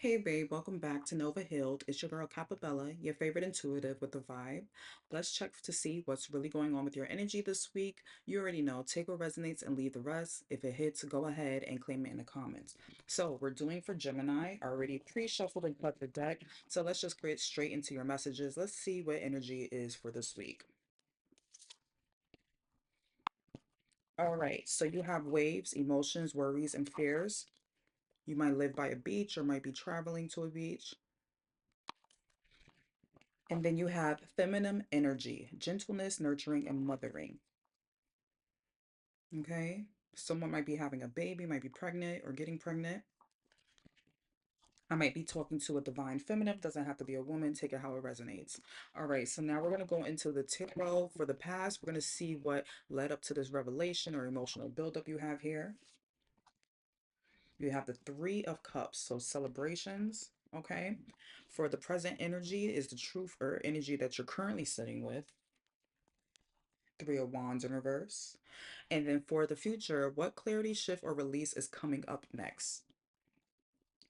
Hey babe, welcome back to Nova Healed. It's your girl Capabella, your favorite intuitive with the vibe. Let's check to see what's really going on with your energy this week. You already know, take what resonates and leave the rest. If it hits, go ahead and claim it in the comments. So we're doing for Gemini, I already pre-shuffled and cut the deck. So let's just get straight into your messages. Let's see what energy is for this week. All right, so you have waves, emotions, worries, and fears. You might live by a beach or might be traveling to a beach. And then you have feminine energy, gentleness, nurturing, and mothering. Okay. Someone might be having a baby, might be pregnant or getting pregnant. I might be talking to a divine feminine, doesn't have to be a woman. Take it how it resonates. All right. So now we're going to go into the tarot for the past. We're going to see what led up to this revelation or emotional buildup you have here. You have the Three of Cups. So celebrations. Okay. For the present energy is the truth or energy that you're currently sitting with. Three of Wands in reverse. And then for the future, what clarity, shift, or release is coming up next?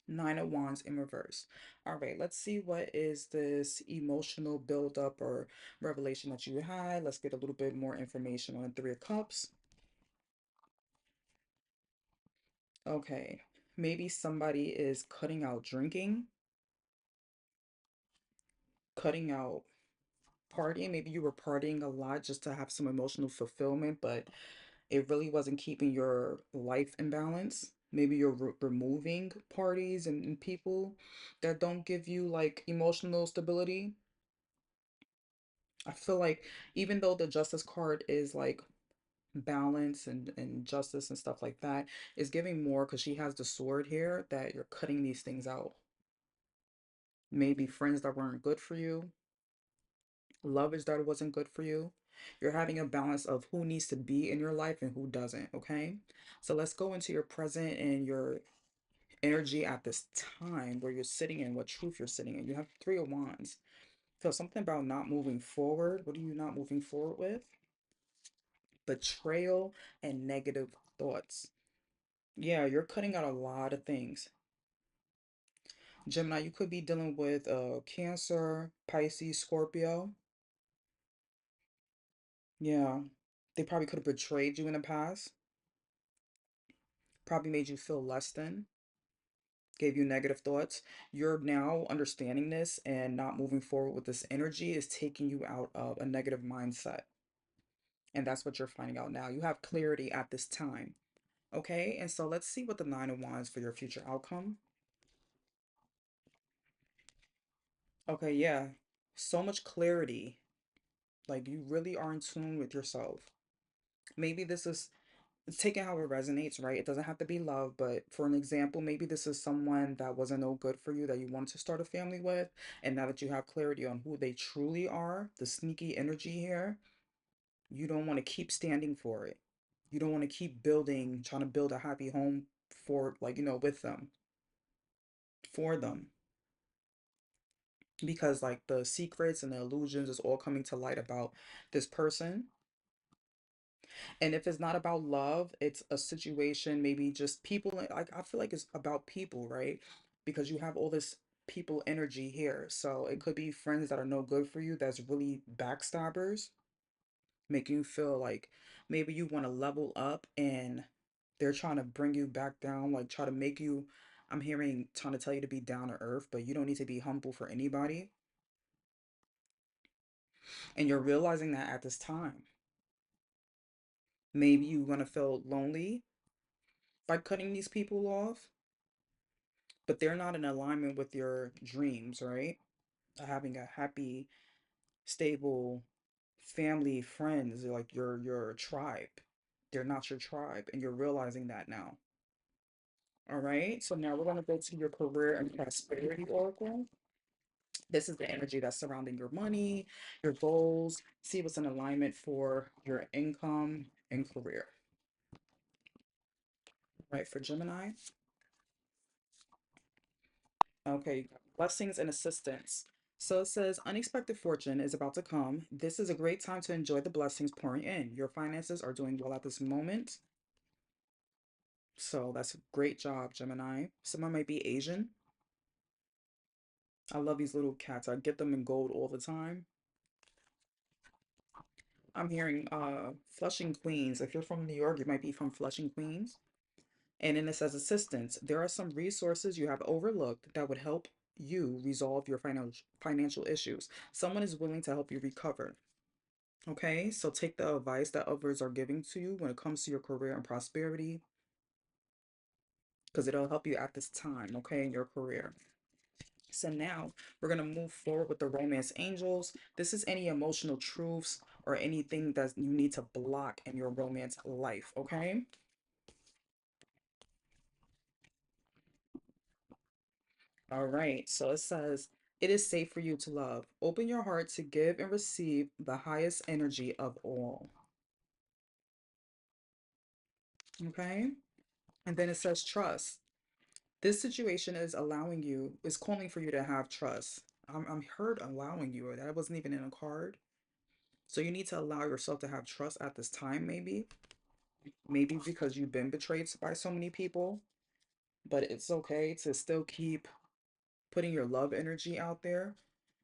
Nine of Wands in reverse. All right, let's see what is this emotional buildup or revelation that you had. Let's get a little bit more information on Three of Cups. Okay, maybe somebody is cutting out drinking, cutting out partying. Maybe you were partying a lot just to have some emotional fulfillment, but it really wasn't keeping your life in balance. Maybe you're removing parties and people that don't give you like emotional stability. I feel like even though the justice card is like balance and justice and stuff like that, is giving more because she has the sword here that you're cutting these things out. Maybe friends that weren't good for you, lovers that wasn't good for you. You're having a balance of who needs to be in your life and who doesn't, okay? So let's go into your present and your energy at this time where you're sitting in, what truth you're sitting in. You have Three of Wands. So something about not moving forward. What are you not moving forward with? Betrayal and negative thoughts. Yeah, you're cutting out a lot of things. Gemini, you could be dealing with Cancer, Pisces, Scorpio. Yeah, they probably could have betrayed you in the past, probably made you feel less than, gave you negative thoughts. You're now understanding this and not moving forward with this energy is taking you out of a negative mindset. And that's what you're finding out now. You have clarity at this time. Okay, and so let's see what the Nine of Wands for your future outcome. Okay, yeah, so much clarity. Like you really are in tune with yourself. Maybe this is it's taking how it resonates, right? It doesn't have to be love, but for an example, maybe this is someone that wasn't no good for you that you wanted to start a family with, and now that you have clarity on who they truly are, the sneaky energy here, you don't want to keep standing for it. You don't want to keep building, trying to build a happy home for like, with them, for them. Because like the secrets and the illusions is all coming to light about this person. And if it's not about love, it's a situation, maybe just people. Like I feel like it's about people, right? Because you have all this people energy here. So it could be friends that are no good for you, that's really backstabbers, making you feel like maybe you want to level up and they're trying to bring you back down, like try to make you, I'm hearing trying to tell you to be down to earth, but you don't need to be humble for anybody. And you're realizing that at this time. Maybe you're gonna feel lonely by cutting these people off, but they're not in alignment with your dreams, right? Having a happy, stable family, friends, like your tribe. They're not your tribe, and you're realizing that now. All right. So now we're gonna go to your career and prosperity oracle. This is the energy that's surrounding your money, your goals. See what's in alignment for your income and career. Right, for Gemini. Okay, you got blessings and assistance. So it says unexpected fortune is about to come. This is a great time to enjoy the blessings pouring in. Your finances are doing well at this moment. So that's a great job, Gemini. Someone might be Asian. I love these little cats. I get them in gold all the time. I'm hearing Flushing, Queens. If you're from New York, you might be from Flushing, Queens. And then it says assistance. There are some resources you have overlooked that would help you resolve your financial issues. Someone is willing to help you recover. Okay, so take the advice that others are giving to you when it comes to your career and prosperity, because it'll help you at this time, okay, in your career. So now we're going to move forward with the romance angels. This is any emotional truths or anything that you need to block in your romance life, okay? All right, so it says, it is safe for you to love. Open your heart to give and receive the highest energy of all, okay? And then it says, trust. This situation is calling for you to have trust. I'm heard allowing you, or that wasn't even in a card. So you need to allow yourself to have trust at this time, maybe. Maybe because you've been betrayed by so many people, but it's okay to still keep putting your love energy out there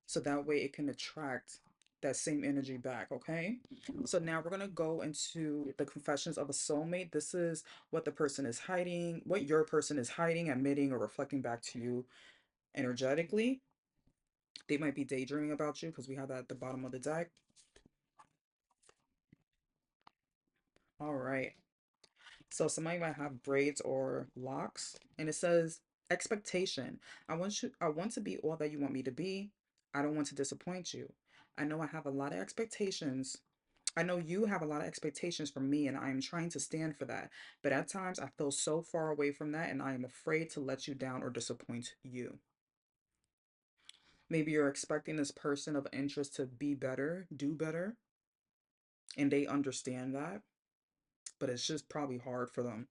so that way it can attract that same energy back, okay? So now we're going to go into the confessions of a soulmate. This is what the person is hiding, what your person is hiding, admitting, or reflecting back to you energetically. They might be daydreaming about you because we have that at the bottom of the deck. All right. So somebody might have braids or locks, and it says expectation. I want to be all that you want me to be. I don't want to disappoint you. I know I have a lot of expectations. I know you have a lot of expectations from me, and I am trying to stand for that. But at times I feel so far away from that, and I am afraid to let you down or disappoint you. Maybe you're expecting this person of interest to be better, do better, and they understand that, but it's just probably hard for them.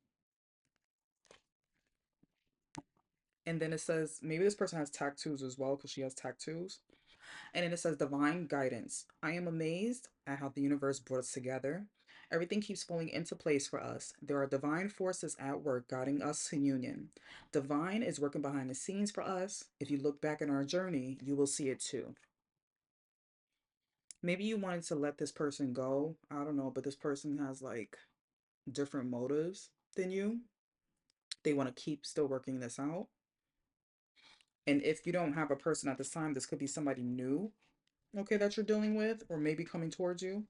And then it says maybe this person has tattoos as well because she has tattoos. And then it says divine guidance. I am amazed at how the universe brought us together. Everything keeps falling into place for us. There are divine forces at work guiding us to union. Divine is working behind the scenes for us. If you look back in our journey, you will see it too. Maybe you wanted to let this person go. I don't know, but this person has like different motives than you. They want to keep still working this out. And if you don't have a person at this time, this could be somebody new, okay, that you're dealing with, or maybe coming towards you.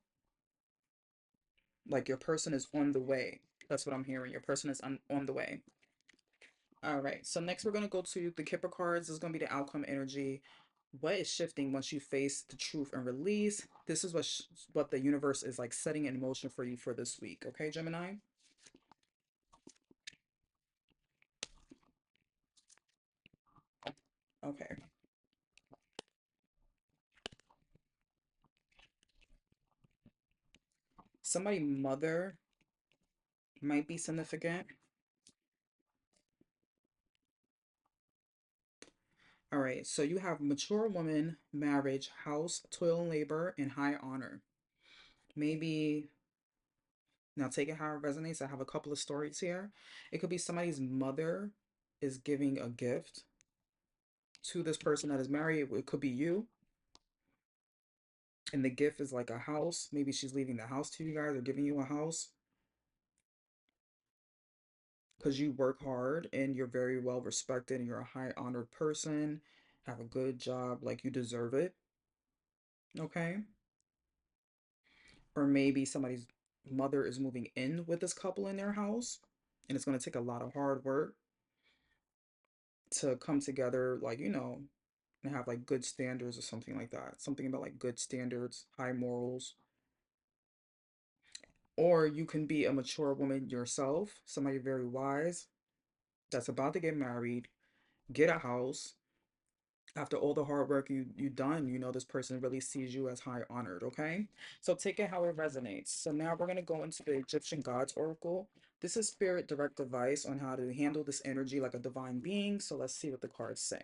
Like your person is on the way. That's what I'm hearing. Your person is on the way. All right. So next we're going to go to the Kipper cards. This is going to be the outcome energy. What is shifting once you face the truth and release? This is what the universe is like setting in motion for you for this week. Okay, Gemini? Okay. Somebody mother might be significant. All right. So you have mature woman, marriage, house, toil and labor, and high honor. Maybe now take it how it resonates. I have a couple of stories here. It could be somebody's mother is giving a gift to this person that is married. It could be you. And the gift is like a house. Maybe she's leaving the house to you guys or giving you a house because you work hard and you're very well respected and you're a high honored person, have a good job, like you deserve it. Okay. Or maybe somebody's mother is moving in with this couple in their house and it's going to take a lot of hard work to come together, like, and have like good standards or something like that. Something about like good standards, high morals. Or you can be a mature woman yourself, somebody very wise that's about to get married, get a house. After all the hard work you done, this person really sees you as high honored, okay? So take it how it resonates. So now we're gonna go into the Egyptian Gods Oracle. This is spirit direct advice on how to handle this energy like a divine being. So let's see what the cards say.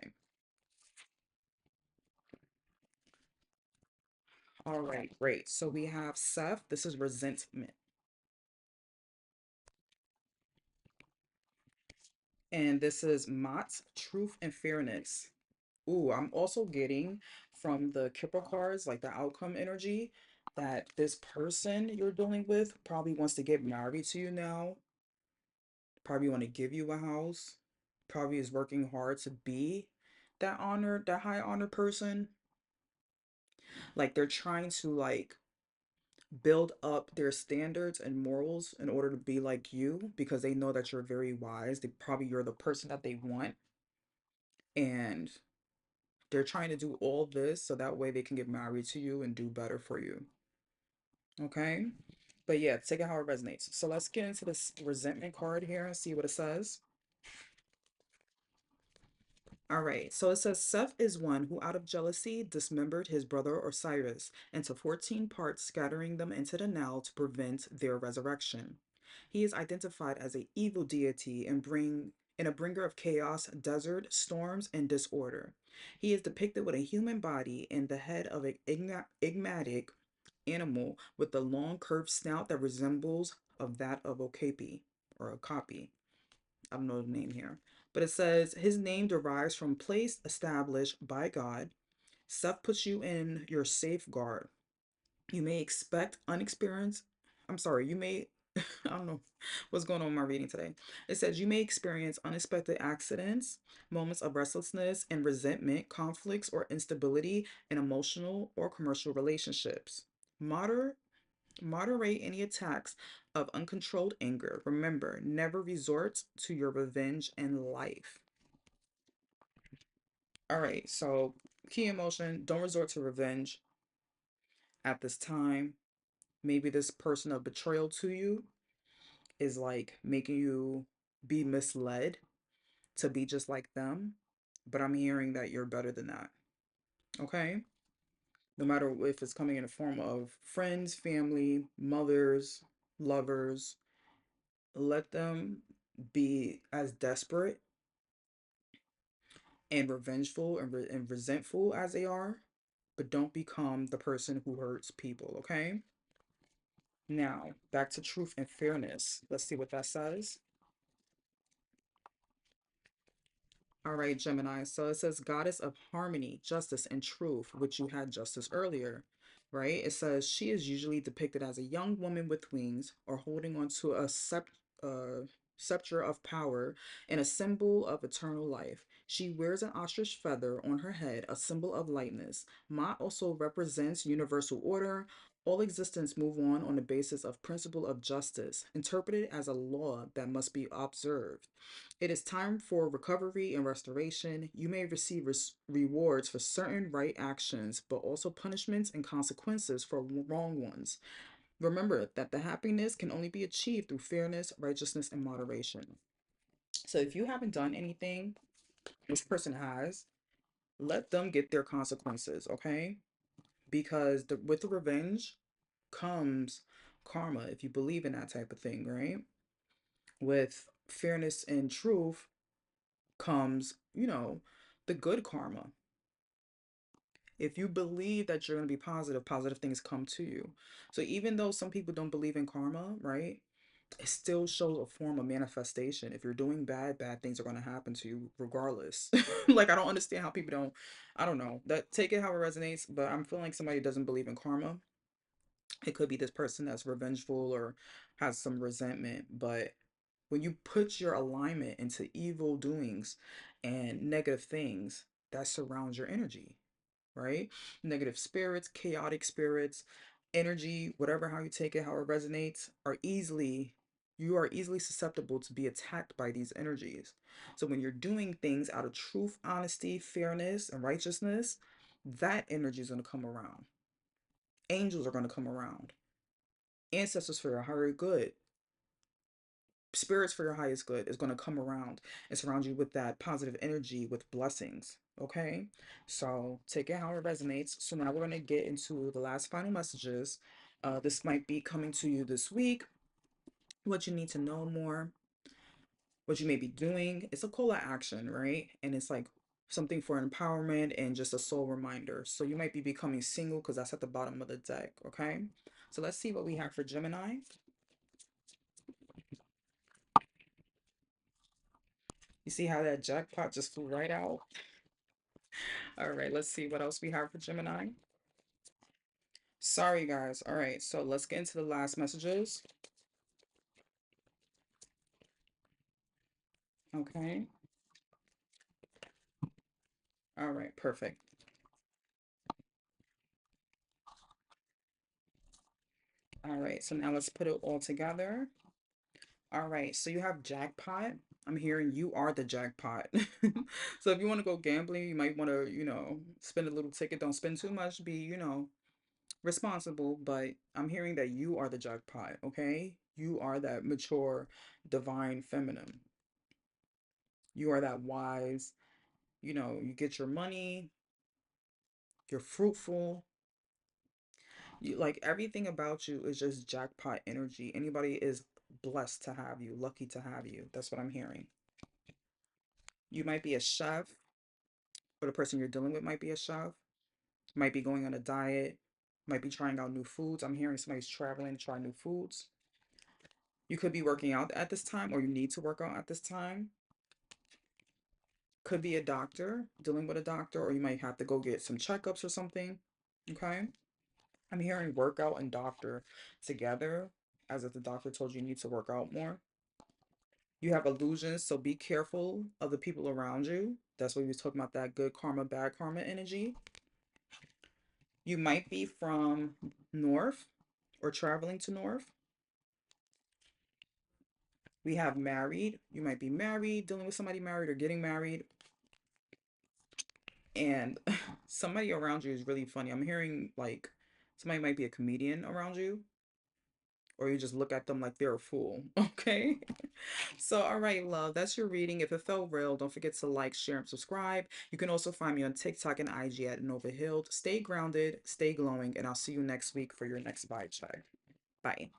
All right, great. So we have Seth. This is resentment. And this is Mott, truth and fairness. Ooh, I'm also getting from the Kipper cards, like the outcome energy, that this person you're dealing with probably wants to get married to you now, probably want to give you a house, probably is working hard to be that honor, that high honor person. Like they're trying to like build up their standards and morals in order to be like you because they know that you're very wise. They probably you're the person that they want, and they're trying to do all this so that way they can get married to you and do better for you. Okay? But yeah, take it how it resonates. So let's get into this resentment card here and see what it says. All right, so it says Seth is one who, out of jealousy, dismembered his brother Osiris into 14 parts, scattering them into the Nile to prevent their resurrection. He is identified as a evil deity and a bringer of chaos, desert, storms, and disorder. He is depicted with a human body and the head of an enigmatic animal with a long curved snout that resembles of that of Okapi or Okapi. I don't know the name here. But it says his name derives from place established by God. Stuff puts you in your safeguard. You may expect unexperienced. I'm sorry, you may, I don't know what's going on with my reading today. It says you may experience unexpected accidents, moments of restlessness and resentment, conflicts, or instability in emotional or commercial relationships. Moder- Moderate any attacks of uncontrolled anger. Remember, never resort to your revenge in life. All right, so key emotion, don't resort to revenge at this time. Maybe this person of betrayal to you is like making you be misled to be just like them. But I'm hearing that you're better than that. Okay? No matter if it's coming in the form of friends, family, mothers, lovers, let them be as desperate and revengeful and resentful as they are, but don't become the person who hurts people, okay? Now, back to truth and fairness. Let's see what that says. All right, Gemini. So it says goddess of harmony, justice, and truth, which you had justice earlier, right? It says she is usually depicted as a young woman with wings or holding onto a scepter of power and a symbol of eternal life. She wears an ostrich feather on her head, a symbol of lightness. Ma also represents universal order. All existence move on the basis of principle of justice, interpreted as a law that must be observed. It is time for recovery and restoration. You may receive rewards for certain right actions, but also punishments and consequences for wrong ones. Remember that the happiness can only be achieved through fairness, righteousness, and moderation. So if you haven't done anything, this person has, let them get their consequences, okay? Because with the revenge comes karma, if you believe in that type of thing, right? With fairness and truth comes, the good karma. If you believe that you're going to be positive, positive things come to you. So even though some people don't believe in karma, right? It still shows a form of manifestation. If you're doing bad, bad things are going to happen to you regardless. Like I don't understand how people don't, I don't know. That take it how it resonates, but I'm feeling like somebody doesn't believe in karma. It could be this person that's revengeful or has some resentment, but when you put your alignment into evil doings and negative things, that surrounds your energy, right? Negative spirits, chaotic spirits, energy, whatever how you take it, how it resonates, you are easily susceptible to be attacked by these energies. So when you're doing things out of truth, honesty, fairness, and righteousness, that energy is going to come around. Angels are going to come around. Ancestors for your higher good, spirits for your highest good is going to come around and surround you with that positive energy with blessings. Okay, so take it how it resonates. So now we're going to get into the last final messages. This might be coming to you this week, what you need to know more, what you may be doing. It's a call to action, right? And it's like something for empowerment and just a soul reminder. So you might be becoming single because that's at the bottom of the deck. Okay, so let's see what we have for Gemini. You see how that jackpot just flew right out? All right, let's see what else we have for Gemini. Sorry, guys. All right, so let's get into the last messages. Okay. All right, perfect. All right, so now let's put it all together. All right, so you have jackpot. I'm hearing you are the jackpot. So if you want to go gambling, you might want to, spend a little ticket. Don't spend too much. Be, responsible. But I'm hearing that you are the jackpot, okay? You are that mature, divine feminine. You are that wise, you get your money, you're fruitful. Like everything about you is just jackpot energy. Anybody is blessed to have you, lucky to have you. That's what I'm hearing. You might be a chef, or the person you're dealing with might be a chef, might be going on a diet, might be trying out new foods. I'm hearing somebody's traveling to try new foods. You could be working out at this time, or you need to work out at this time. Could be a doctor, dealing with a doctor, or you might have to go get some checkups or something. Okay. I'm hearing workout and doctor together, as if the doctor told you need to work out more. You have illusions, so be careful of the people around you. That's what we was talking about, that good karma, bad karma energy. You might be from north or traveling to north. We have married. You might be married, dealing with somebody married or getting married. And somebody around you is really funny. I'm hearing like somebody might be a comedian around you, or you just look at them like they're a fool. Okay. So, all right, love, that's your reading. If it felt real, don't forget to like, share, and subscribe. You can also find me on TikTok and IG at Nova Hill. Stay grounded, stay glowing, and I'll see you next week for your next vibe check. Bye.